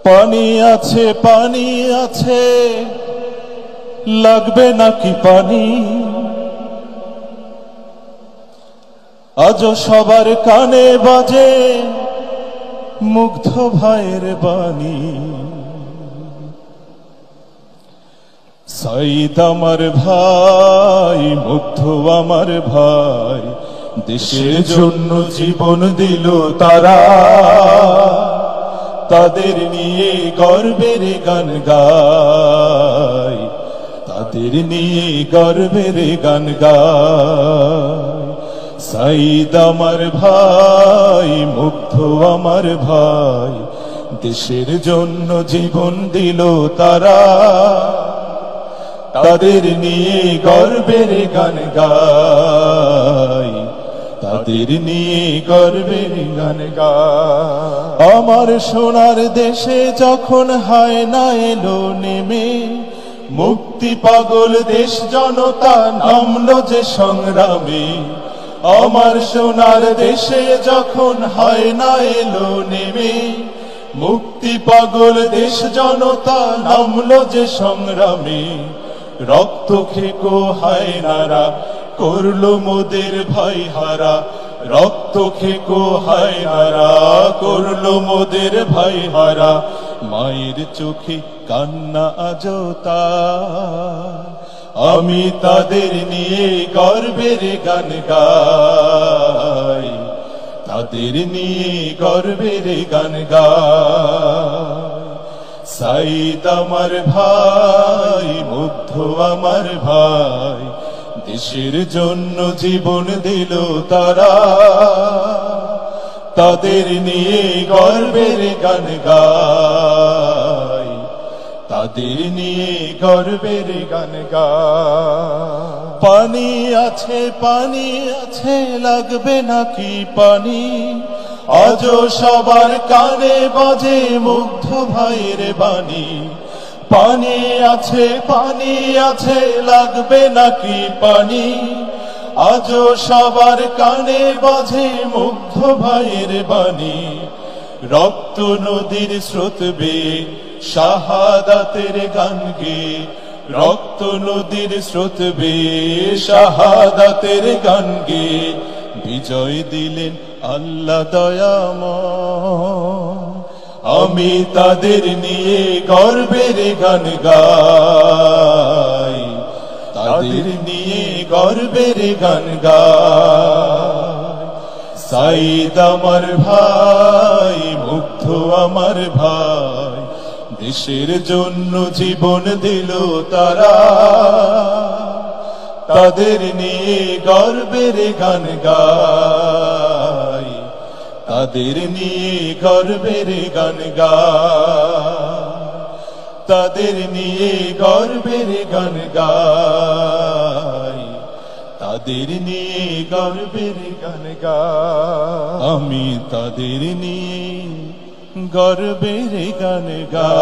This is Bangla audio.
পানি আছে লাগবে নাকি পানি? আজও সবার কানে বাজে মুগ্ধ ভাইয়ের বাণী। সাইদ আমার ভাই, মুগ্ধ আমার ভাই, দেশের জন্য জীবন দিল তারা। তাদের নিয়ে গর্বের গান গাই, তাদের নিয়ে গর্বের গান গাই। সাইদ আমার ভাই, মুগ্ধ আমার ভাই, দেশের জন্য জীবন দিল তারা। তাদের নিয়ে গর্বের গান গাই, তাদের নিয়ে গর্বের গান গাই। আমার সোনার দেশে যখন হায় না এলো নেমে, মুক্তি পাগল দেশ জনতা নামলো যে সংগ্রামে। আমার সোনার দেশে যখন হায় না এলো নেমে, মুক্তি পাগল দেশ জনতা নামলো যে সংগ্রামে। রক্ত খেকো হায়নারা করলো মোদের ভাই হারা, রক্ত খেকো হায়নারা করলো মোদের ভাই হারা। মায়ের চোখে কান্না আজও তার, আমি তাদের নিয়ে গর্বের গান গাই, তাদের নিয়ে গর্বের গান গাই। সাইদ আমার ভাই, মুগ্ধ আমার ভাই, দেশের জন্য জীবন দিল তারা। তাদের নিয়ে গর্বের গান গাই, তাদের নিয়ে গর্বের গান গাই। পানি আছে লাগবে নাকি পানি? আজও সবার কানে বাজে মুগ্ধ ভাইয়ের বাণী। পানি আছে লাগবে নাকি পানি? আজও সবার কানে বাজে মুগ্ধ ভাইয়ের বাণী। রক্ত নদীর স্রোত বেয়ে শাহাদাতের গান গে, রক্ত নদীর স্রোত বেয়ে শাহাদাতের গান গে। বিজয় দিলেন আল্লাহ দয়াময়, আমি তাদের নিয়ে গর্বের গান গাই, তাদের নিয়ে গর্বের গান গাই। সাইদ আমার ভাই, মুগ্ধ আমার ভাই, দেশের জন্য জীবন দিল তারা। তাদের নিয়ে গর্বের গান গাই, তাদের নিয়ে গর্বের গান গাই, তাদের নিয়ে গর্বের গান গাই, তাদের নিয়ে গর্বের গান গাই। আমি তাদের নিয়ে গর্বের গান গাই।